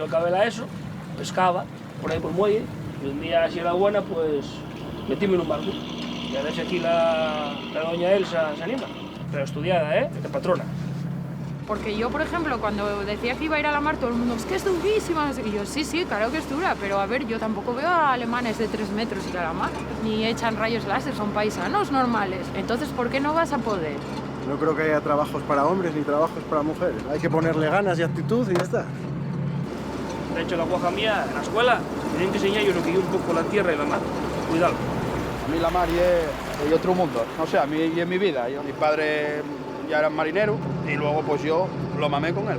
Yo acabé la ESO, pescaba por ahí por el muelle, y un día, si era buena, pues metíme en un barco. Y a ver si aquí la doña Elsa se anima. Pero estudiada, de patrona. Porque yo, por ejemplo, cuando decía que iba a ir a la mar, todo el mundo, es que es durísima, no sé qué. Y yo, sí, claro que es dura, pero a ver, yo tampoco veo a alemanes de 3 metros ir a la mar, ni echan rayos láser, son paisanos normales. Entonces, ¿por qué no vas a poder? No creo que haya trabajos para hombres ni trabajos para mujeres. Hay que ponerle ganas y actitud y ya está. De hecho, la guaja mía, en la escuela, tienen que enseñar yo lo que yo un poco la tierra y la mar. Cuidado. A mí la mar es otro mundo, no sé, a mí y en mi vida. Mi padre ya era marinero y luego pues yo lo mamé con él.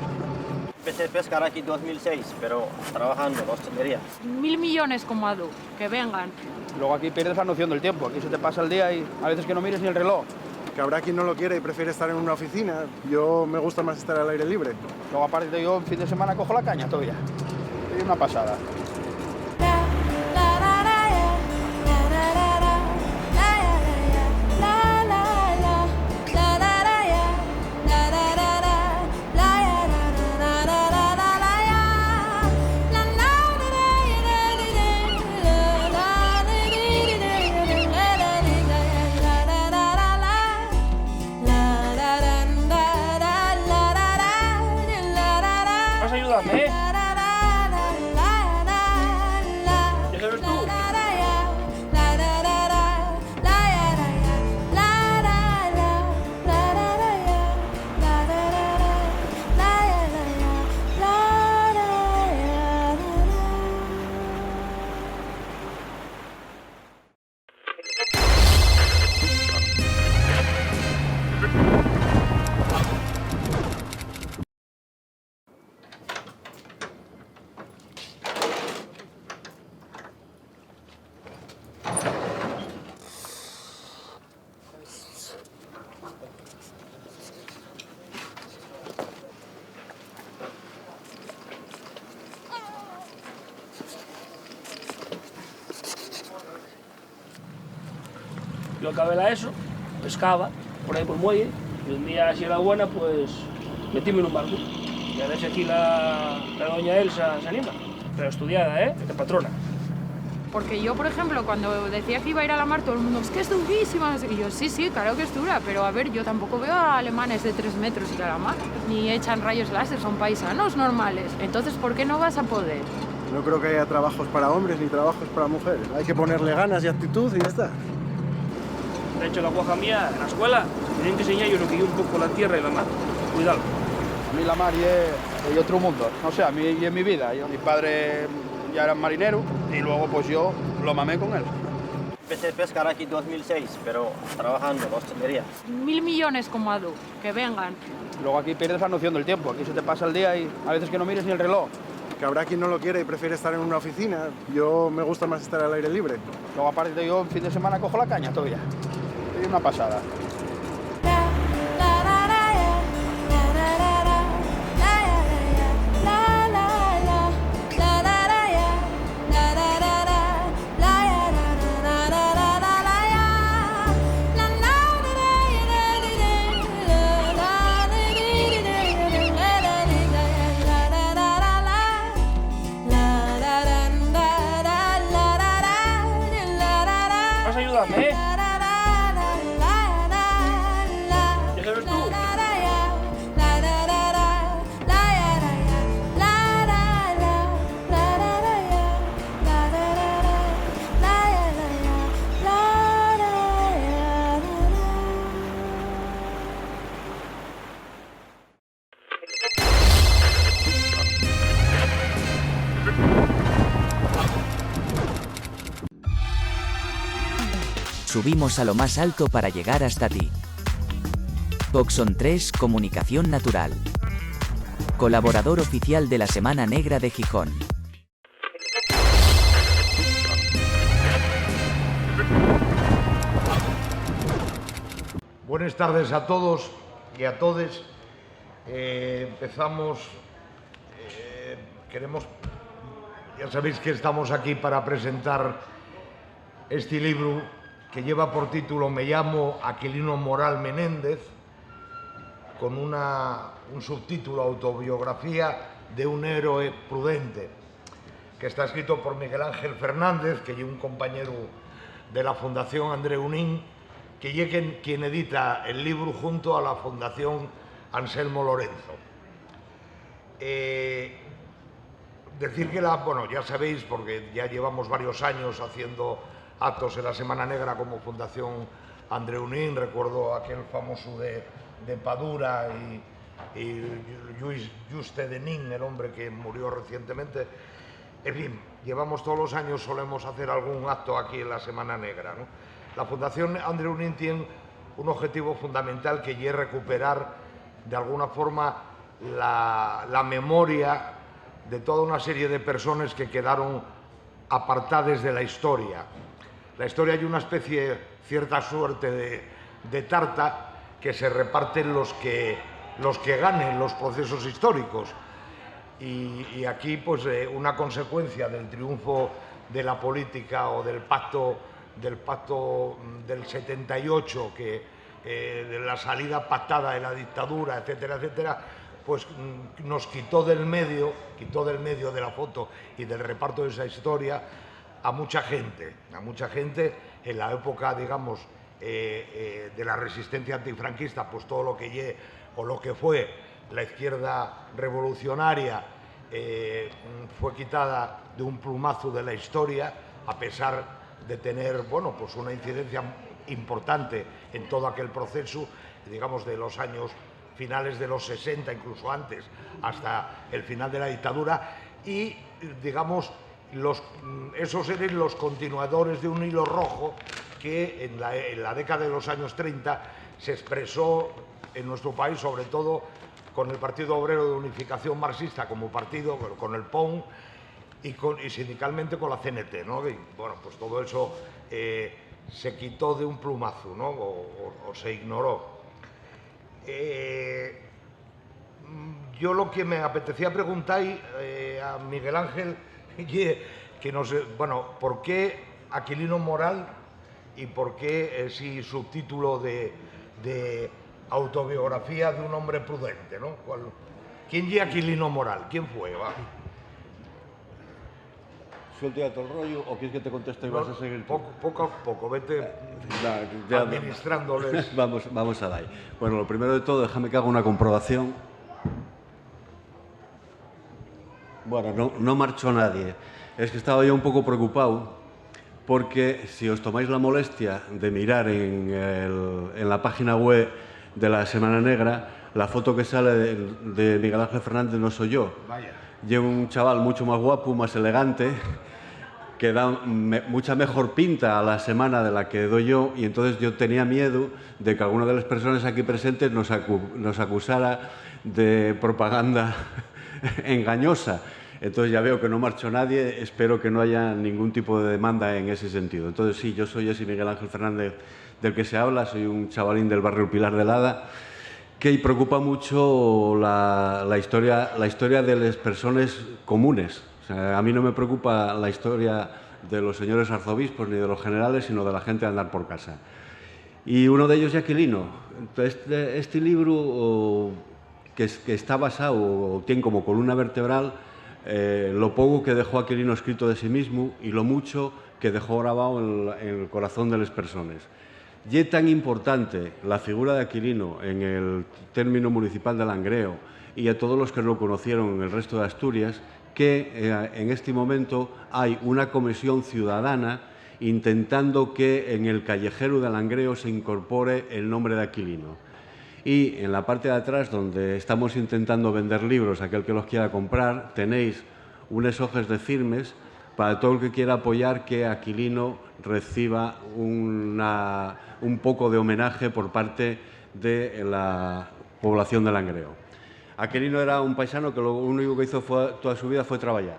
Empecé a pescar aquí en 2006, pero trabajando en la hostelería. 1.000 millones como Adu, que vengan. Luego aquí pierdes la noción del tiempo, aquí se te pasa el día y a veces que no mires ni el reloj. Que habrá quien no lo quiere y prefiere estar en una oficina. Yo me gusta más estar al aire libre. Luego aparte yo en fin de semana cojo la caña todavía. Es una pasada. Vas a ayudarme, ¿Ya sabes tú? Yo acabé la ESO, pescaba por ahí por el muelle, y un día, si era buena, pues metíme en un barco. Y a ver si aquí la doña Elsa se anima. Pero estudiada, de patrona. Porque yo, por ejemplo, cuando decía que iba a ir a la mar, todo el mundo, es que es durísima, no sé qué. Y yo, sí, claro que es dura, pero a ver, yo tampoco veo a alemanes de 3 metros ir a la mar, ni echan rayos láser, son paisanos normales. Entonces, ¿por qué no vas a poder? No creo que haya trabajos para hombres ni trabajos para mujeres. Hay que ponerle ganas y actitud y ya está. De hecho, la guaja mía, en la escuela, tienen que enseñar yo lo que yo un poco la tierra y la mar. Cuidado. A mí la mar es otro mundo, no sé, a mí y en mi vida. Mi padre ya era marinero y luego pues yo lo mamé con él. Empecé a pescar aquí en 2006, pero trabajando en la hostelería. 1.000 millones como Adu, que vengan. Luego aquí pierdes la noción del tiempo, aquí se te pasa el día y a veces que no mires ni el reloj. Que habrá quien no lo quiere y prefiere estar en una oficina. Yo me gusta más estar al aire libre. Luego aparte yo en fin de semana cojo la caña todavía. Es una pasada. Vas a ayudarme, ¿Ya sabes tú? Subimos a lo más alto para llegar hasta ti. Boxon 3 Comunicación Natural. Colaborador oficial de la Semana Negra de Gijón. Buenas tardes a todos y a todes. Empezamos. Ya sabéis que estamos aquí para presentar este libro que lleva por título Me llamo Aquilino Moral Menéndez, con un subtítulo Autobiografía de un héroe prudente, que está escrito por Miguel Ángel Fernández, que es un compañero de la Fundación Andreu Nin, que es quien edita el libro junto a la Fundación Anselmo Lorenzo. Decir que bueno, ya sabéis, porque ya llevamos varios años haciendo actos en la Semana Negra como Fundación Andreu Nin, recuerdo aquel famoso de Padura y Lluís Juste de Nin, el hombre que murió recientemente. En fin, llevamos todos los años, solemos hacer algún acto aquí en la Semana Negra, ¿no? La Fundación Andreu Nin tiene un objetivo fundamental, que es recuperar de alguna forma la memoria de toda una serie de personas que quedaron apartadas de la historia. La historia hay una especie, cierta suerte de tarta que se reparten los que ganen los procesos históricos. Y aquí, pues, una consecuencia del triunfo de la política o del pacto del 78, de la salida pactada de la dictadura, etcétera, etcétera, pues nos quitó del medio de la foto y del reparto de esa historia a mucha gente en la época, digamos, de la resistencia antifranquista, pues todo lo que fue la izquierda revolucionaria fue quitada de un plumazo de la historia, a pesar de tener, bueno, pues una incidencia importante en todo aquel proceso, digamos, de los años finales de los 60, incluso antes, hasta el final de la dictadura, y, digamos, esos eran los continuadores de un hilo rojo que en la década de los años 30 se expresó en nuestro país, sobre todo con el Partido Obrero de Unificación Marxista como partido, con el PON, y sindicalmente con la CNT, ¿no? Y, bueno, pues todo eso se quitó de un plumazo, ¿no? O se ignoró. Yo lo que me apetecía preguntar a Miguel Ángel, que no sé, bueno, ¿por qué Aquilino Moral y por qué ese subtítulo de autobiografía de un hombre prudente, ¿no? ¿Quién es Aquilino Moral? ¿Quién fue? Va. ¿Suelto ya todo el rollo o quieres que te conteste y vas a seguir tú? Poco a poco, vete administrándoles. Vamos a dar. Bueno, lo primero de todo, déjame que haga una comprobación. Bueno, no marchó nadie. Es que estaba yo un poco preocupado porque si os tomáis la molestia de mirar en la página web de la Semana Negra, la foto que sale de Miguel Ángel Fernández no soy yo. Vaya. Llevo un chaval mucho más guapo, más elegante, que da mucha mejor pinta a la semana de la que doy yo, y entonces yo tenía miedo de que alguna de las personas aquí presentes nos acusara de propaganda engañosa. Entonces ya veo que no marchó nadie, espero que no haya ningún tipo de demanda en ese sentido. Entonces sí, yo soy ese Miguel Ángel Fernández del que se habla, soy un chavalín del barrio Pilar de Lada, que preocupa mucho la historia de las personas comunes. O sea, a mí no me preocupa la historia de los señores arzobispos ni de los generales, sino de la gente de andar por casa. Y uno de ellos es Aquilino. Entonces, este libro que está basado, o tiene como columna vertebral, lo poco que dejó Aquilino escrito de sí mismo y lo mucho que dejó grabado en el corazón de las personas. Y es tan importante la figura de Aquilino en el término municipal de Langreo y a todos los que lo conocieron en el resto de Asturias, que en este momento hay una comisión ciudadana intentando que en el callejero de Langreo se incorpore el nombre de Aquilino. Y en la parte de atrás, donde estamos intentando vender libros, aquel que los quiera comprar, tenéis unas hojas de firmes para todo el que quiera apoyar que Aquilino reciba un poco de homenaje por parte de la población de Langreo. Aquilino era un paisano que lo único que hizo toda su vida fue trabajar.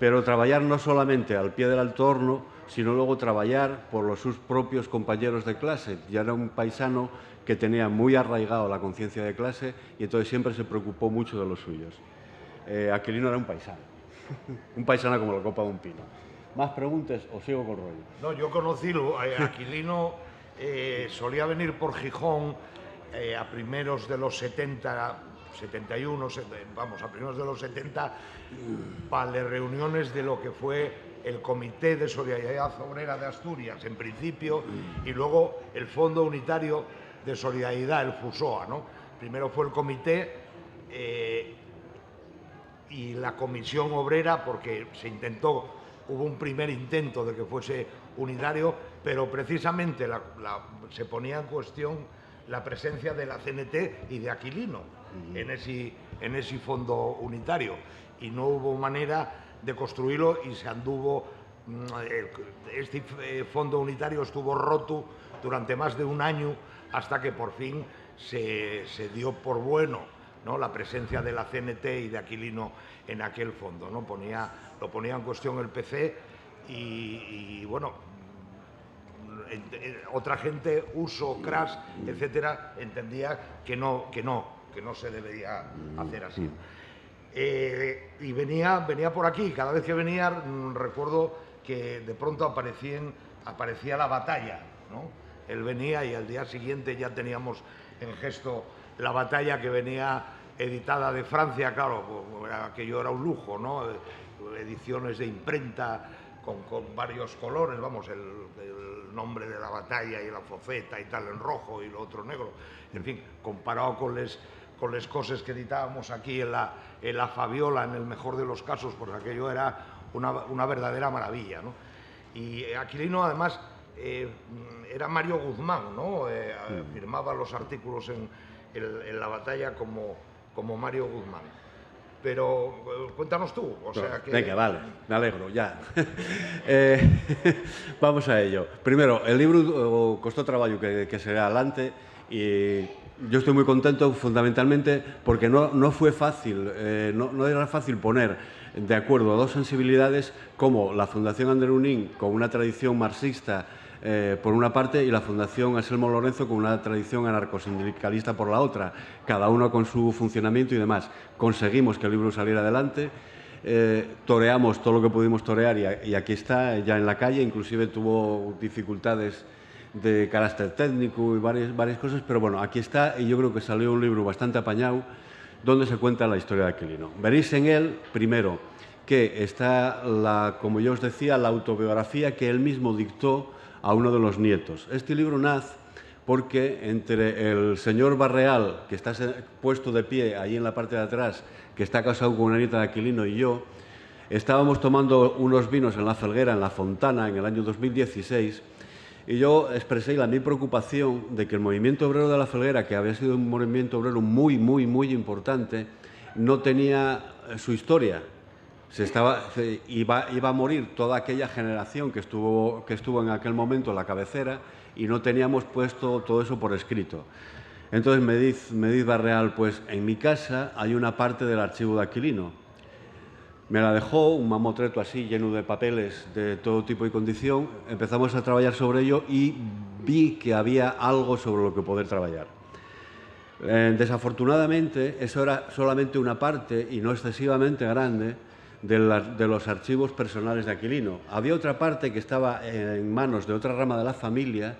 Pero trabajar no solamente al pie del alto horno, sino luego trabajar por sus propios compañeros de clase. Ya era un paisano que tenía muy arraigado la conciencia de clase y entonces siempre se preocupó mucho de los suyos. Aquilino era un paisano, un paisano como la copa de un pino. ¿Más preguntas o sigo con rollo? No, yo conocí a Aquilino, solía venir por Gijón a primeros de los 70, 71, vamos, a primeros de los 70, para las reuniones de lo que fue el Comité de Solidaridad Obrera de Asturias, en principio, y luego el Fondo Unitario de Solidaridad, el FUSOA, ¿no? Primero fue el comité y la Comisión Obrera, porque hubo un primer intento de que fuese unitario, pero precisamente se ponía en cuestión la presencia de la CNT y de Aquilino en ese fondo unitario, y no hubo manera de construirlo y se anduvo. Este fondo unitario estuvo roto durante más de un año hasta que por fin se dio por bueno, ¿no?, la presencia de la CNT y de Aquilino en aquel fondo, ¿no? Lo ponía en cuestión el PC y bueno, otra gente, Uso, Cras, etcétera, entendía que no se debería hacer así. Y venía por aquí, cada vez que venía recuerdo que de pronto aparecía la batalla, ¿no? Él venía y al día siguiente ya teníamos en gesto la batalla, que venía editada de Francia, claro, aquello era un lujo, ¿no? Ediciones de imprenta con varios colores, vamos, el nombre de la batalla y la fofeta y tal en rojo y lo otro negro, en fin, comparado con las cosas que editábamos aquí en la Fabiola, en el mejor de los casos, pues aquello era una verdadera maravilla, ¿no? Y Aquilino, además, era Mario Guzmán, ¿no? Firmaba los artículos en la batalla como Mario Guzmán. Pero cuéntanos tú, o sea que... Venga, vale, me alegro, ya. Vamos a ello. Primero, el libro costó trabajo que se adelante y yo estoy muy contento fundamentalmente porque no fue fácil, no era fácil poner de acuerdo a dos sensibilidades como la Fundación Andreu Nin, con una tradición marxista por una parte, y la Fundación Anselmo Lorenzo con una tradición anarcosindicalista por la otra, cada uno con su funcionamiento y demás. Conseguimos que el libro saliera adelante, toreamos todo lo que pudimos torear y aquí está, ya en la calle, inclusive tuvo dificultades de carácter técnico y varias cosas, pero bueno, aquí está y yo creo que salió un libro bastante apañado donde se cuenta la historia de Aquilino. Veréis en él, primero, que está, como yo os decía, la autobiografía que él mismo dictó a uno de los nietos. Este libro nace porque entre el señor Barreal, que está puesto de pie ahí en la parte de atrás, que está casado con una nieta de Aquilino, y yo, estábamos tomando unos vinos en La Felguera, en La Fontana, en el año 2016, y yo expresé mi preocupación de que el movimiento obrero de La Felguera, que había sido un movimiento obrero muy, muy, muy importante, no tenía su historia. Iba a morir toda aquella generación que estuvo en aquel momento en la cabecera y no teníamos puesto todo eso por escrito. Entonces me dice Barreal, pues en mi casa hay una parte del archivo de Aquilino. Me la dejó, un mamotreto así lleno de papeles de todo tipo y condición. Empezamos a trabajar sobre ello y vi que había algo sobre lo que poder trabajar. Desafortunadamente, eso era solamente una parte y no excesivamente grande de los archivos personales de Aquilino. Había otra parte que estaba en manos de otra rama de la familia,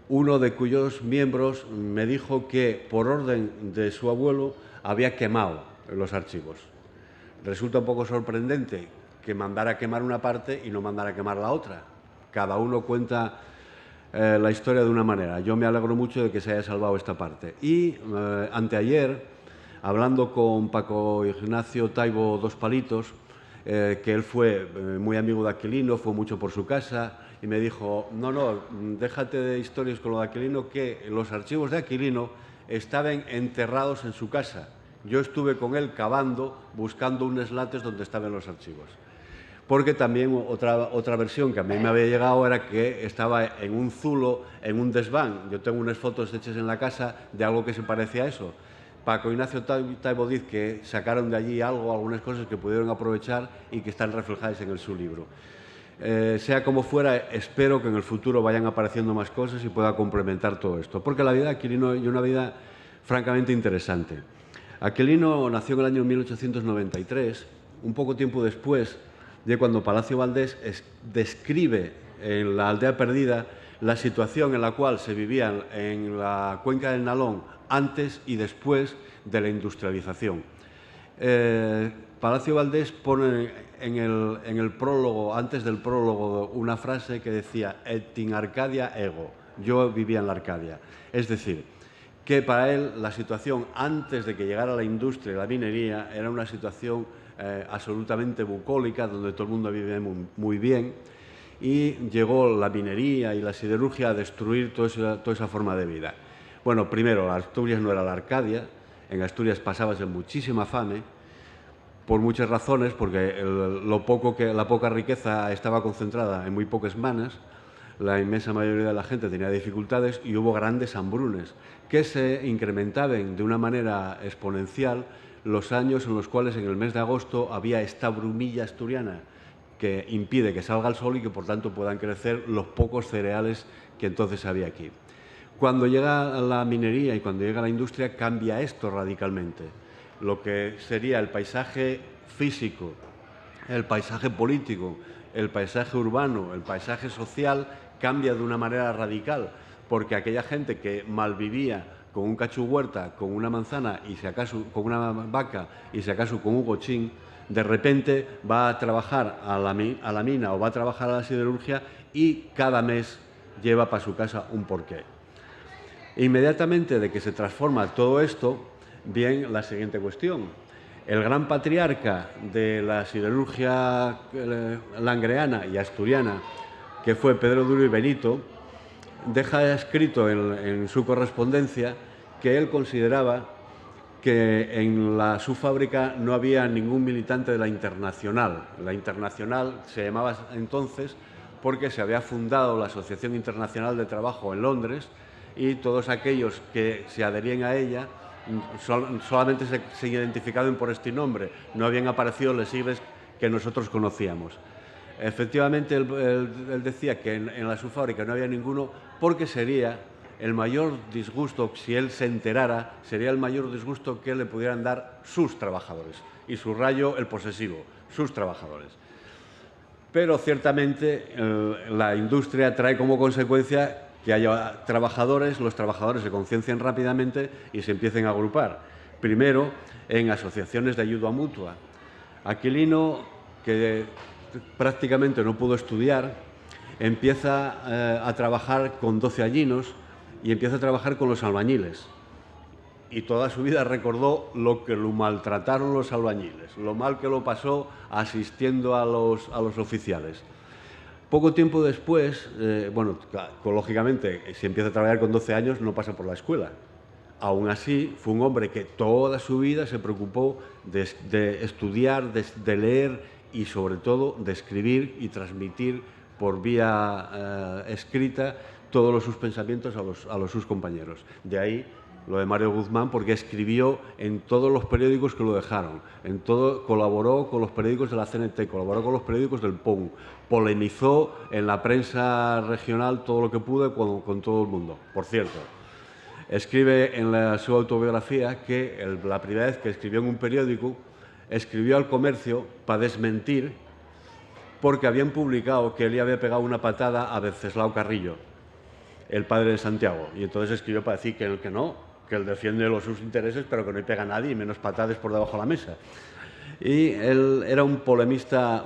uno de cuyos miembros me dijo que, por orden de su abuelo, había quemado los archivos. Resulta un poco sorprendente que mandara a quemar una parte y no mandara a quemar la otra. Cada uno cuenta la historia de una manera. Yo me alegro mucho de que se haya salvado esta parte. Y anteayer, hablando con Paco Ignacio Taibo Dos Palitos, que él fue muy amigo de Aquilino, fue mucho por su casa, y me dijo, no, déjate de historias con lo de Aquilino, que los archivos de Aquilino estaban enterrados en su casa. Yo estuve con él cavando, buscando unos lates donde estaban los archivos. Porque también otra versión que a mí me había llegado era que estaba en un zulo, en un desván. Yo tengo unas fotos hechas en la casa de algo que se parecía a eso. Paco Ignacio Taibo dice que sacaron de allí algunas cosas que pudieron aprovechar y que están reflejadas en su libro. Sea como fuera, espero que en el futuro vayan apareciendo más cosas y pueda complementar todo esto. Porque la vida de Aquilino es una vida francamente interesante. Aquilino nació en el año 1893, un poco tiempo después de cuando Palacio Valdés describe en La aldea perdida la situación en la cual se vivía en la cuenca del Nalón antes y después de la industrialización. Palacio Valdés pone en el prólogo, antes del prólogo, una frase que decía «Et in Arcadia ego», yo vivía en la Arcadia. Es decir, que para él la situación antes de que llegara la industria y la minería era una situación absolutamente bucólica, donde todo el mundo vivía muy bien, y llegó la minería y la siderurgia a destruir toda esa forma de vida. Bueno, primero, Asturias no era la Arcadia, en Asturias pasabas muchísima fame, por muchas razones, porque la poca riqueza estaba concentrada en muy pocas manos, la inmensa mayoría de la gente tenía dificultades y hubo grandes hambrunes que se incrementaban de una manera exponencial los años en los cuales en el mes de agosto había esta brumilla asturiana que impide que salga el sol y que por tanto puedan crecer los pocos cereales que entonces había aquí. Cuando llega la minería y cuando llega la industria cambia esto radicalmente. Lo que sería el paisaje físico, el paisaje político, el paisaje urbano, el paisaje social cambia de una manera radical, porque aquella gente que malvivía con un cacho huerta, con una manzana y si acaso con una vaca y si acaso con un gochín, de repente va a trabajar a la mina o va a trabajar a la siderurgia y cada mes lleva para su casa un porqué. Inmediatamente de que se transforma todo esto, viene la siguiente cuestión. El gran patriarca de la siderurgia langreana y asturiana, que fue Pedro Duro y Benito, deja escrito en su correspondencia que él consideraba que en su fábrica no había ningún militante de la Internacional. La Internacional se llamaba entonces porque se había fundado la Asociación Internacional de Trabajo en Londres y todos aquellos que se adherían a ella solamente se identificaban por este nombre, no habían aparecido las siglas que nosotros conocíamos. Efectivamente, él decía que en su fábrica no había ninguno porque sería el mayor disgusto, si él se enterara, sería el mayor disgusto que le pudieran dar sus trabajadores. Y subrayo el posesivo, sus trabajadores. Pero ciertamente la industria trae como consecuencia que haya trabajadores, los trabajadores se conciencian rápidamente y se empiecen a agrupar. Primero, en asociaciones de ayuda mutua. Aquilino, que prácticamente no pudo estudiar, empieza a trabajar con 12 añinos y empieza a trabajar con los albañiles. Y toda su vida recordó lo que lo maltrataron los albañiles, lo mal que lo pasó asistiendo a los oficiales. Poco tiempo después, lógicamente, si empieza a trabajar con 12 años, no pasa por la escuela. Aún así, fue un hombre que toda su vida se preocupó de estudiar, de leer y, sobre todo, de escribir y transmitir por vía escrita todos sus pensamientos a sus compañeros. De ahí lo de Mario Guzmán, porque escribió en todos los periódicos que lo dejaron, colaboró con los periódicos de la CNT, colaboró con los periódicos del PON, polemizó en la prensa regional todo lo que pudo con todo el mundo. Por cierto, escribe en su autobiografía que la primera vez que escribió en un periódico, escribió al Comercio para desmentir porque habían publicado que él le había pegado una patada a Venceslao Carrillo, el padre de Santiago, y entonces escribió para decir que él defiende sus intereses, pero que no le pega a nadie, y menos patadas por debajo de la mesa. Y él era un polemista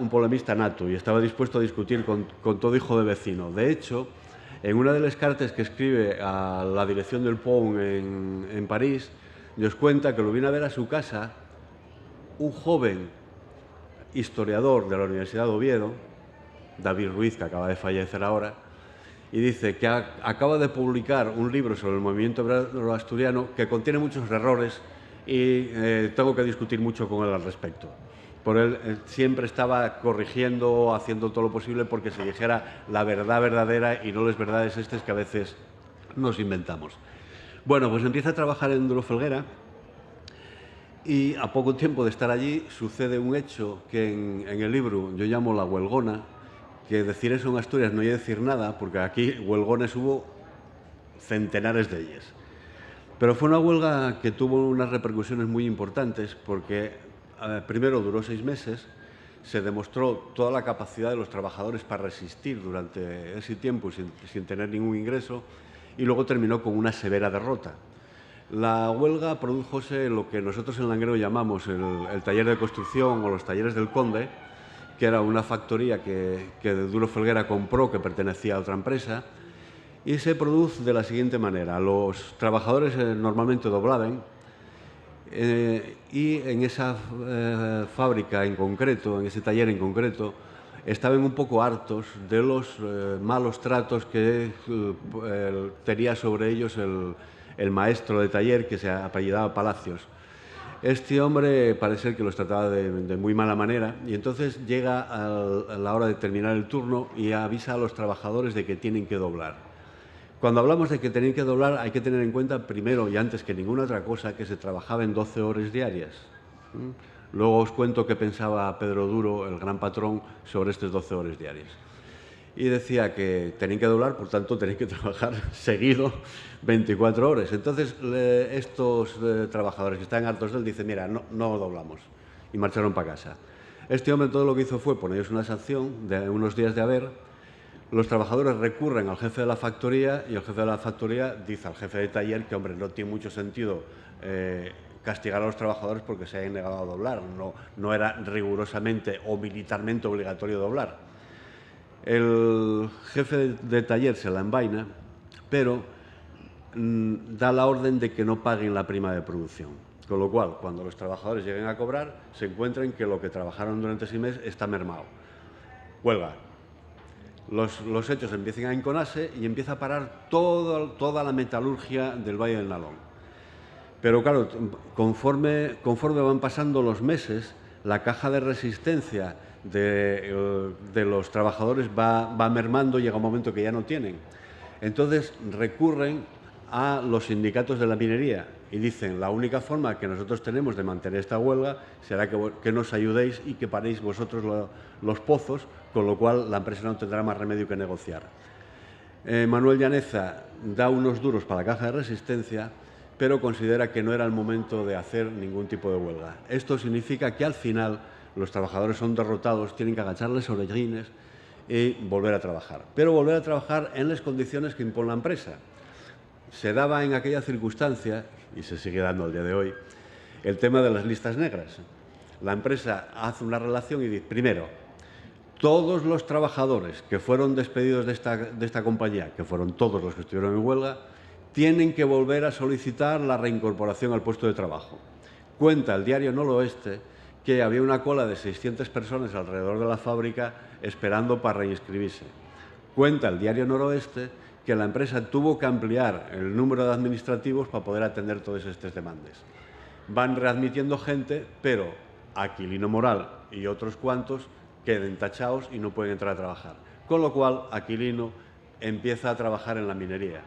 nato y estaba dispuesto a discutir con todo hijo de vecino. De hecho, en una de las cartas que escribe a la dirección del PON en París, nos cuenta que lo viene a ver a su casa un joven historiador de la Universidad de Oviedo, David Ruiz, que acaba de fallecer ahora, y dice que acaba de publicar un libro sobre el movimiento obrero asturiano que contiene muchos errores y tengo que discutir mucho con él al respecto. Por él siempre estaba corrigiendo, haciendo todo lo posible porque se dijera la verdad verdadera y no las verdades que a veces nos inventamos. Bueno, pues empieza a trabajar en Duro Felguera y a poco tiempo de estar allí sucede un hecho que en el libro yo llamo la huelgona, que decir eso en Asturias no hay decir nada, porque aquí huelgones hubo centenares de ellas. Pero fue una huelga que tuvo unas repercusiones muy importantes porque primero duró 6 meses, se demostró toda la capacidad de los trabajadores para resistir durante ese tiempo sin tener ningún ingreso, y luego terminó con una severa derrota. La huelga prodújose lo que nosotros en Langreo llamamos el taller de construcción o los talleres del Conde, que era una factoría que Duro Felguera compró, que pertenecía a otra empresa, y se produce de la siguiente manera. Los trabajadores normalmente doblaban, y en esa fábrica en concreto, en ese taller en concreto, estaban un poco hartos de los malos tratos que tenía sobre ellos el maestro de taller, que se apellidaba Palacios. Este hombre parece que los trataba de muy mala manera, y entonces llega a la hora de terminar el turno y avisa a los trabajadores de que tienen que doblar. Cuando hablamos de que tienen que doblar, hay que tener en cuenta, primero y antes que ninguna otra cosa, que se trabajaba en 12 horas diarias. Luego os cuento qué pensaba Pedro Duro, el gran patrón, sobre estas 12 horas diarias. Y decía que tenían que doblar, por tanto, tenían que trabajar seguido 24 horas. Entonces, estos trabajadores que están hartos de él dicen, mira, no doblamos, y marcharon para casa. Este hombre todo lo que hizo fue ponerles una sanción de unos días de haber. Los trabajadores recurren al jefe de la factoría, y el jefe de la factoría dice al jefe de taller que, hombre, no tiene mucho sentido castigar a los trabajadores porque se hayan negado a doblar. No era rigurosamente o militarmente obligatorio doblar. El jefe de taller se la envaina, pero da la orden de que no paguen la prima de producción. Con lo cual, cuando los trabajadores lleguen a cobrar, se encuentran que lo que trabajaron durante 6 meses está mermado. Huelga. Los hechos empiezan a enconarse y empieza a parar toda la metalurgia del Valle del Nalón. Pero claro, conforme van pasando los meses, la caja de resistencia de los trabajadores va mermando, llega un momento que ya no tienen. Entonces recurren a los sindicatos de la minería y dicen, la única forma que nosotros tenemos de mantener esta huelga será que nos ayudéis y que paréis vosotros los pozos, con lo cual la empresa no tendrá más remedio que negociar. Manuel Llaneza da unos duros para la caja de resistencia, pero considera que no era el momento de hacer ningún tipo de huelga. Esto significa que al final los trabajadores son derrotados, tienen que agachar las orellines y volver a trabajar. Pero volver a trabajar en las condiciones que impone la empresa. Se daba en aquella circunstancia, y se sigue dando al día de hoy, el tema de las listas negras. La empresa hace una relación y dice, primero, todos los trabajadores que fueron despedidos de esta compañía, que fueron todos los que estuvieron en huelga, tienen que volver a solicitar la reincorporación al puesto de trabajo. Cuenta el diario Noroeste que había una cola de 600 personas alrededor de la fábrica esperando para reinscribirse. Cuenta el diario Noroeste que la empresa tuvo que ampliar el número de administrativos para poder atender todas estas demandas. Van readmitiendo gente, pero Aquilino Moral y otros cuantos queden tachados y no pueden entrar a trabajar. Con lo cual, Aquilino empieza a trabajar en la minería.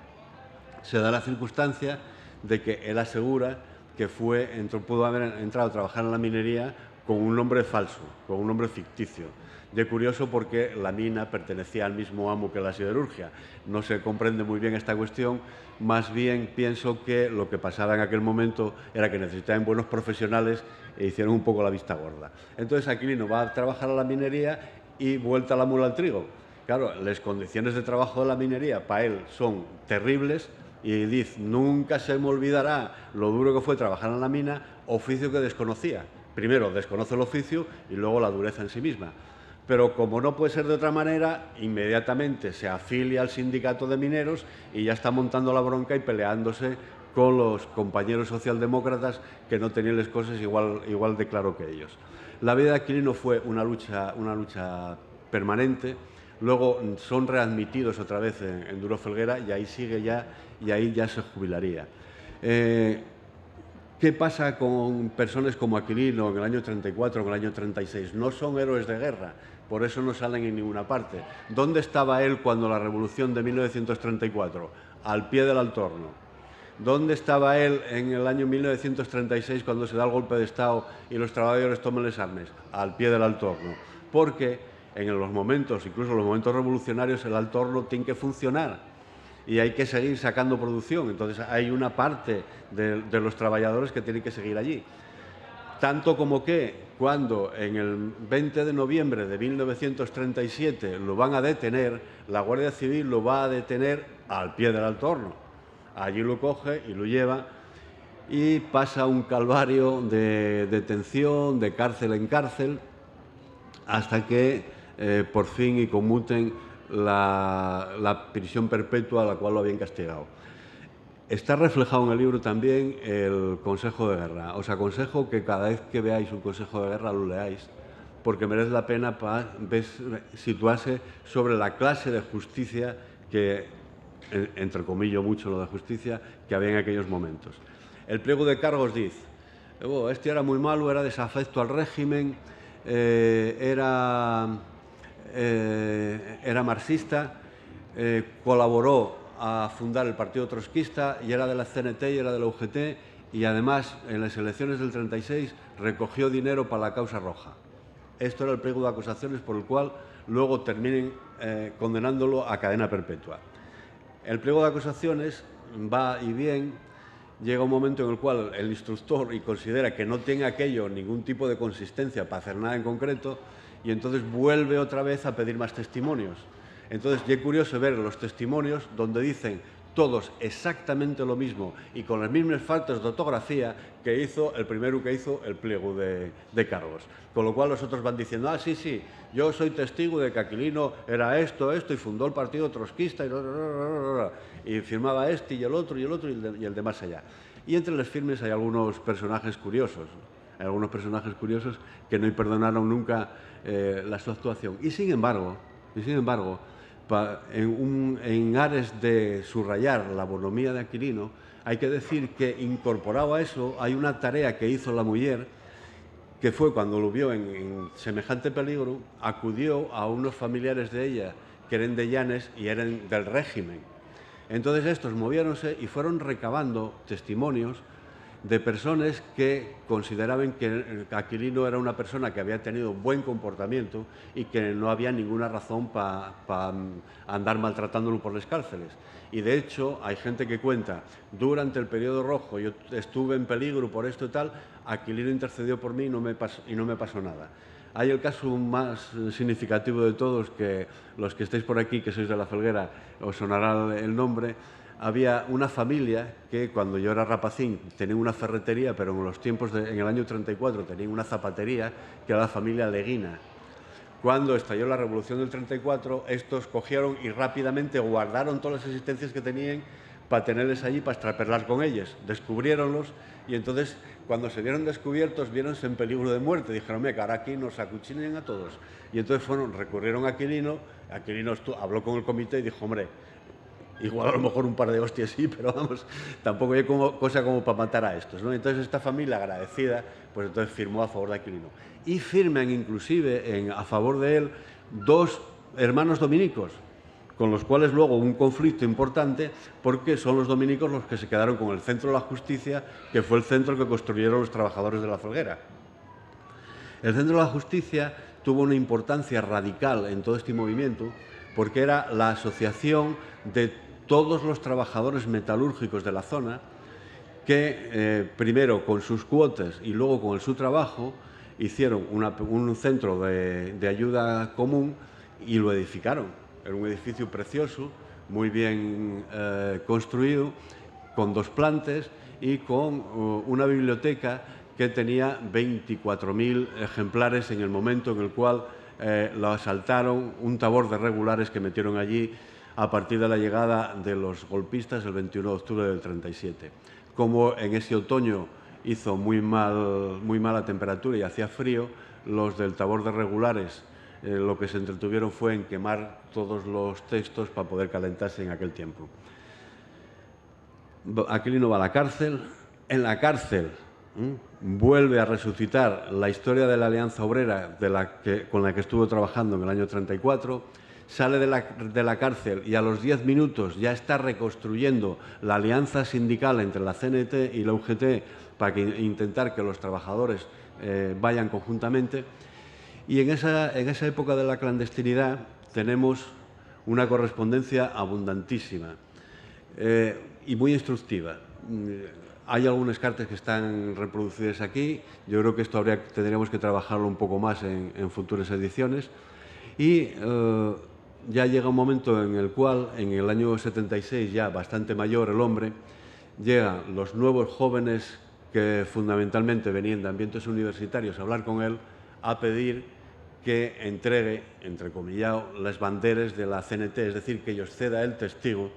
Se da la circunstancia de que él asegura que pudo haber entrado a trabajar en la minería con un nombre falso, con un nombre ficticio. De curioso porque la mina pertenecía al mismo amo que la siderurgia. No se comprende muy bien esta cuestión, más bien pienso que lo que pasaba en aquel momento era que necesitaban buenos profesionales e hicieron un poco la vista gorda. Entonces Aquilino va a trabajar a la minería y vuelta la mula al trigo. Claro, las condiciones de trabajo de la minería para él son terribles y dice, nunca se me olvidará lo duro que fue trabajar en la mina, oficio que desconocía. Primero, desconoce el oficio y luego la dureza en sí misma. Pero como no puede ser de otra manera, inmediatamente se afilia al sindicato de mineros y ya está montando la bronca y peleándose con los compañeros socialdemócratas que no tenían las cosas igual de claro que ellos. La vida de Aquilino fue una lucha permanente. Luego son readmitidos otra vez en Duro Felguera y ahí sigue ya, y ahí ya se jubilaría. ¿Qué pasa con personas como Aquilino en el año 34, en el año 36? No son héroes de guerra, por eso no salen en ninguna parte. ¿Dónde estaba él cuando la revolución de 1934? Al pie del Altorno. ¿Dónde estaba él en el año 1936 cuando se da el golpe de Estado y los trabajadores toman las armas? Al pie del Altorno. Porque en los momentos, incluso en los momentos revolucionarios, el Altorno tiene que funcionar y hay que seguir sacando producción. Entonces hay una parte de los trabajadores que tienen que seguir allí. Tanto como que cuando en el 20 de noviembre de 1937 lo van a detener, la Guardia Civil lo va a detener al pie del Alto Horno. Allí lo coge y lo lleva y pasa un calvario de detención, de cárcel en cárcel, hasta que por fin y conmuten la prisión perpetua a la cual lo habían castigado. Está reflejado en el libro también el Consejo de Guerra. Os aconsejo que cada vez que veáis un Consejo de Guerra lo leáis, porque merece la pena para situarse sobre la clase de justicia que, entre comillas mucho lo de justicia, que había en aquellos momentos. El pliego de cargos dice: este era muy malo, era desafecto al régimen, era marxista, colaboró a fundar el Partido Trotskista y era de la CNT y era de la UGT, y además en las elecciones del 36 recogió dinero para la causa roja. Esto era el pliego de acusaciones por el cual luego terminen condenándolo a cadena perpetua. El pliego de acusaciones va y bien, llega un momento en el cual el instructor considera que no tiene aquello ningún tipo de consistencia para hacer nada en concreto, y entonces vuelve otra vez a pedir más testimonios. Entonces, es curioso ver los testimonios donde dicen todos exactamente lo mismo y con las mismas faltas de ortografía que hizo el primero que hizo el pliego de cargos. Con lo cual los otros van diciendo: ah, sí, sí, yo soy testigo de que Aquilino era esto, y fundó el Partido Trotskista y firmaba este y el otro y el de más allá. Y entre los firmes hay algunos personajes curiosos, que no perdonaron nunca su actuación. Y sin embargo, en ares de subrayar la bonomía de Aquilino, hay que decir que incorporado a eso hay una tarea que hizo la mujer, que fue cuando lo vio en semejante peligro, acudió a unos familiares de ella que eran de Llanes y eran del régimen. Entonces estos moviéronse y fueron recabando testimonios de personas que consideraban que Aquilino era una persona que había tenido buen comportamiento y que no había ninguna razón para andar maltratándolo por las cárceles. Y de hecho hay gente que cuenta: durante el periodo rojo yo estuve en peligro por esto y tal, Aquilino intercedió por mí y no me pasó nada. Hay el caso más significativo de todos, que los que estéis por aquí, que sois de La Felguera, os sonará el nombre. Había una familia que cuando yo era rapacín tenía una ferretería, pero en el año 34 tenían una zapatería, que era la familia Leguina. Cuando estalló la Revolución del 34, estos cogieron y rápidamente guardaron todas las existencias que tenían para tenerles allí, para extraperlar con ellos. Descubriéronlos y entonces, cuando se vieron descubiertos, vieronse en peligro de muerte. Dijeron: mira, que ahora aquí nos acuchillen a todos. Y entonces recurrieron a Aquilino. Aquilino habló con el comité y dijo: hombre, igual a lo mejor un par de hostias sí, pero vamos, tampoco hay cosa como para matar a estos, ¿no? Entonces esta familia, agradecida, pues entonces firmó a favor de Aquilino. Y firman inclusive a favor de él dos hermanos dominicos, con los cuales luego hubo un conflicto importante, porque son los dominicos los que se quedaron con el Centro de la Justicia, que fue el centro que construyeron los trabajadores de La Felguera. El Centro de la Justicia tuvo una importancia radical en todo este movimiento, porque era la asociación de todos los trabajadores metalúrgicos de la zona que, primero con sus cuotas y luego con su trabajo, hicieron un centro de ayuda común y lo edificaron. Era un edificio precioso, muy bien construido, con 2 plantas y con una biblioteca que tenía 24.000 ejemplares en el momento en el cual lo asaltaron un tabor de regulares que metieron allí a partir de la llegada de los golpistas el 21 de octubre del 37. Como en ese otoño hizo muy mala temperatura y hacía frío, los del tabor de regulares lo que se entretuvieron fue en quemar todos los textos para poder calentarse en aquel tiempo. Aquilino va a la cárcel. En la cárcel vuelve a resucitar la historia de la Alianza Obrera con la que estuvo trabajando en el año 34. Sale de la cárcel y a los 10 minutos ya está reconstruyendo la alianza sindical entre la CNT y la UGT para intentar que los trabajadores vayan conjuntamente. Y en esa época de la clandestinidad tenemos una correspondencia abundantísima y muy instructiva. Hay algunas cartas que están reproducidas aquí. Yo creo que esto tendríamos que trabajarlo un poco más en futuras ediciones. Y ya llega un momento en el cual, en el año 76, ya bastante mayor el hombre, llegan los nuevos jóvenes que fundamentalmente venían de ambientes universitarios a hablar con él, a pedir que entregue, entrecomillado, las banderas de la CNT, es decir, que ellos ceda el testigo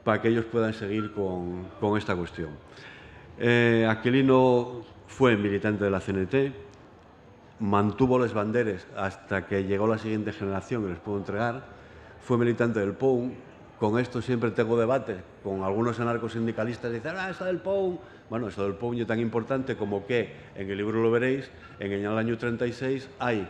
para que ellos puedan seguir con esta cuestión. Aquilino fue militante de la CNT, mantuvo las banderas hasta que llegó la siguiente generación y les pudo entregar, fue militante del POUM. Con esto siempre tengo debate con algunos anarcosindicalistas que dicen, eso del POUM. Bueno, eso del POUM es tan importante como que, en el libro lo veréis, en el año 36 hay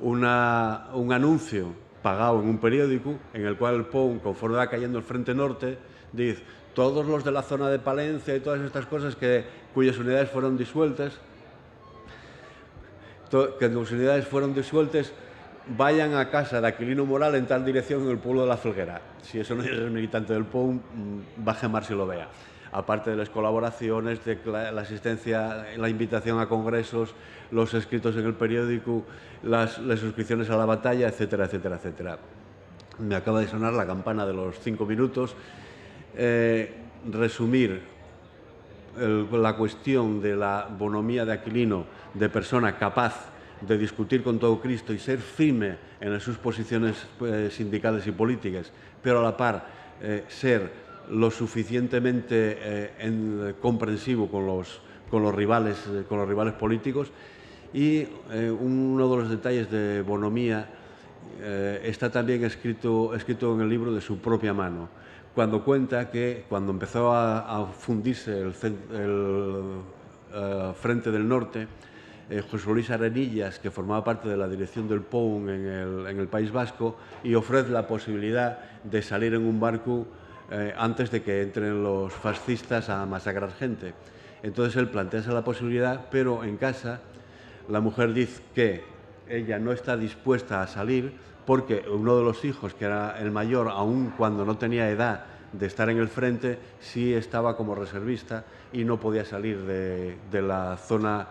un anuncio pagado en un periódico en el cual el POUM, conforme va cayendo el frente norte, dice todos los de la zona de Palencia y todas estas cosas cuyas unidades fueron disueltas, vayan a casa de Aquilino Moral en tal dirección en el pueblo de La Felguera. Si eso no es militante del POUM, va a gemar si lo vea. Aparte de las colaboraciones, de la asistencia, la invitación a congresos, los escritos en el periódico, las suscripciones a la batalla, etcétera, etcétera, etcétera. Me acaba de sonar la campana de los 5 minutos. Resumir la cuestión de la bonomía de Aquilino, de persona capaz de discutir con todo Cristo y ser firme en sus posiciones sindicales y políticas, pero a la par ser lo suficientemente comprensivo con los rivales políticos. Y uno de los detalles de bonomía está también escrito en el libro de su propia mano, cuando cuenta que cuando empezó a fundirse el Frente del Norte, José Luis Arenillas, que formaba parte de la dirección del POUM en el País Vasco, y ofrece la posibilidad de salir en un barco antes de que entren los fascistas a masacrar gente. Entonces él plantea la posibilidad, pero en casa la mujer dice que ella no está dispuesta a salir porque uno de los hijos, que era el mayor, aun cuando no tenía edad de estar en el frente, sí estaba como reservista y no podía salir de la zona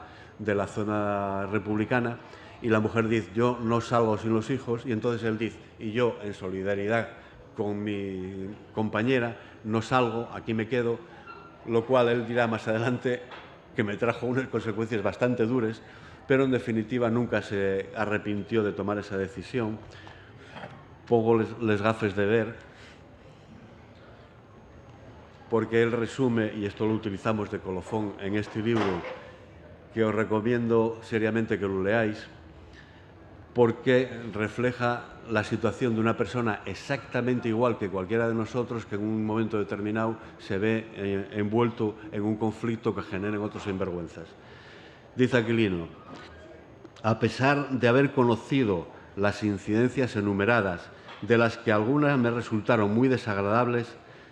republicana. Y la mujer dice, yo no salgo sin los hijos, y entonces él dice, y yo en solidaridad con mi compañera no salgo, aquí me quedo, lo cual él dirá más adelante que me trajo unas consecuencias bastante duras, pero en definitiva nunca se arrepintió de tomar esa decisión. Pongo les gafes de ver, porque él resume, y esto lo utilizamos de colofón en este libro, que os recomiendo seriamente que lo leáis, porque refleja la situación de una persona exactamente igual que cualquiera de nosotros, que en un momento determinado se ve envuelto en un conflicto que genera otros sinvergüenzas. Dice Aquilino, a pesar de haber conocido las incidencias enumeradas, de las que algunas me resultaron muy desagradables,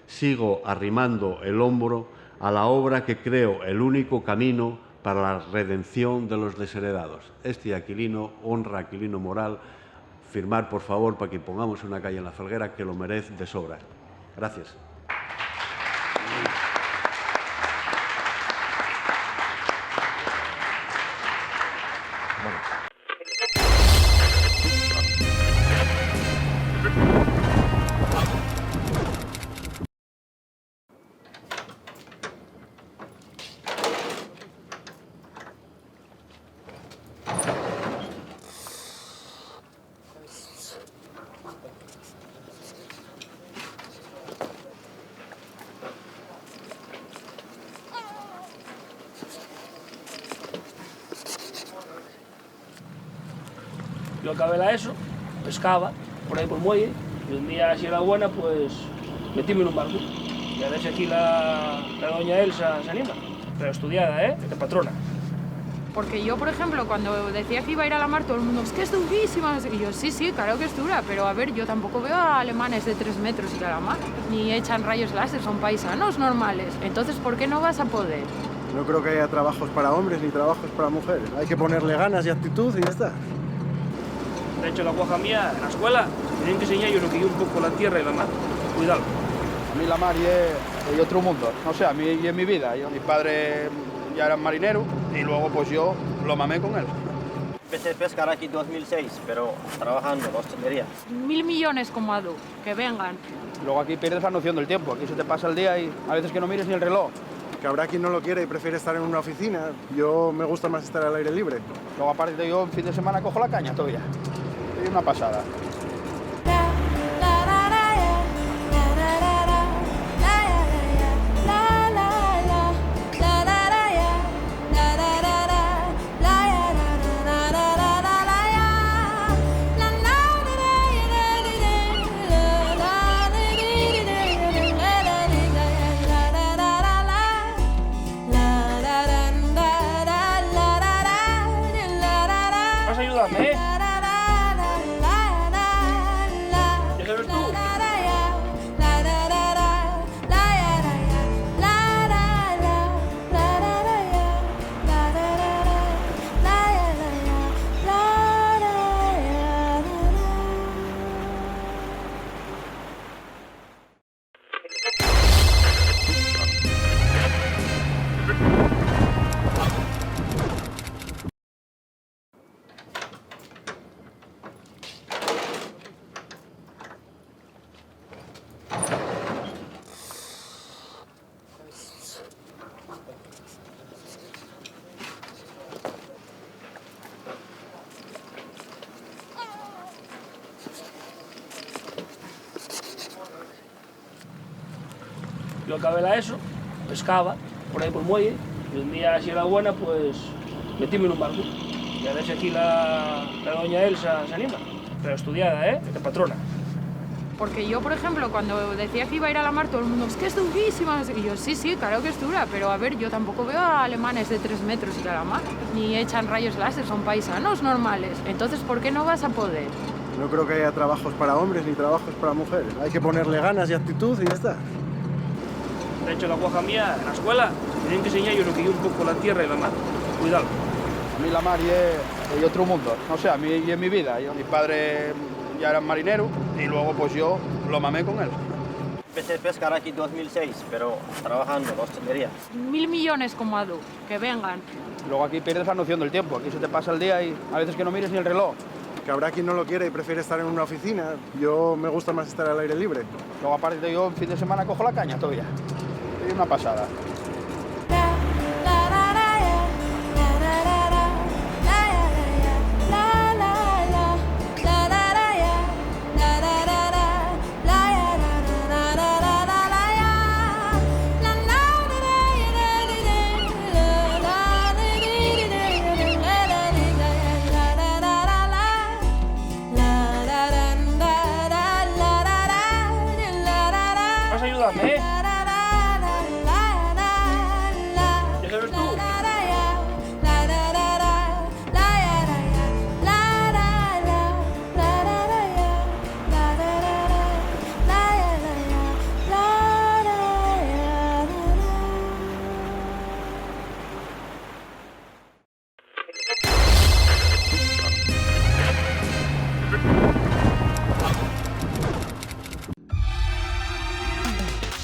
sigo arrimando el hombro a la obra que creo el único camino para la redención de los desheredados. Este Aquilino honra a Aquilino Moral. Firmar, por favor, para que pongamos una calle en La Felguera, que lo merece de sobra. Gracias. Yo acabé la ESO, pescaba por ahí por el muelle, y un día, si era buena, pues metíme en un barco. Y a ver si aquí la doña Elsa se anima. Pero estudiada, de patrona. Porque yo, por ejemplo, cuando decía que iba a ir a la mar, todo el mundo, es que es durísima. Y yo, sí, claro que es dura, pero a ver, yo tampoco veo a alemanes de 3 metros ir a la mar, ni echan rayos láser, son paisanos normales. Entonces, ¿por qué no vas a poder? No creo que haya trabajos para hombres ni trabajos para mujeres. Hay que ponerle ganas y actitud y ya está. De hecho, la guaja mía, en la escuela, tenían que enseñar yo lo que yo un poco la tierra y la mar. Cuidado. A mí la mar es y otro mundo. No sé, a mí y en mi vida. Mi padre ya era marinero y luego pues yo lo mamé con él. Empecé a pescar aquí en 2006, pero trabajando en hostelería. 1000 millones como Adu, que vengan. Luego aquí pierdes la noción del tiempo. Aquí se te pasa el día y a veces que no mires ni el reloj. Que habrá quien no lo quiere y prefiere estar en una oficina. Yo me gusta más estar al aire libre. Luego aparte yo en fin de semana cojo la caña todavía. Es una pasada. Vas a ayudarme, ¿eh? ¿Ya sabes tú? Yo acabé la ESO, pescaba por ahí por el muelle, y un día, si era buena, pues metíme en un barco. Y a ver si aquí la doña Elsa se anima. Pero estudiada, ¿eh? De patrona. Porque yo, por ejemplo, cuando decía que iba a ir a la mar, todo el mundo, es que es durísima. Y yo, sí, sí, claro que es dura, pero a ver, yo tampoco veo a alemanes de 3 metros ir a la mar, ni echan rayos láser, son paisanos normales. Entonces, ¿por qué no vas a poder? No creo que haya trabajos para hombres ni trabajos para mujeres. Hay que ponerle ganas y actitud y ya está. De hecho, la guaja mía, en la escuela, tienen que enseñar yo lo que yo un poco la tierra y la mar. Cuidado. A mí la mar y otro mundo. No sé, a mí y en mi vida. Mi padre ya era marinero y luego pues yo lo mamé con él. Empecé a pescar aquí en 2006, pero trabajando en hostelería. 1000 millones como Adu, que vengan. Luego aquí pierdes la noción del tiempo. Aquí se te pasa el día y a veces que no mires ni el reloj. Que habrá quien no lo quiere y prefiere estar en una oficina. Yo me gusta más estar al aire libre. Luego aparte yo en fin de semana cojo la caña todavía. Es una pasada. Vas a ayudarme, ¿eh? ¿Ya sabes tú?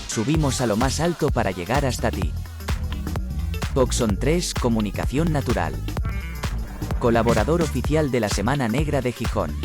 Subimos a lo más alto para llegar hasta ti. Coxon 3 Comunicación Natural. Colaborador oficial de la Semana Negra de Gijón.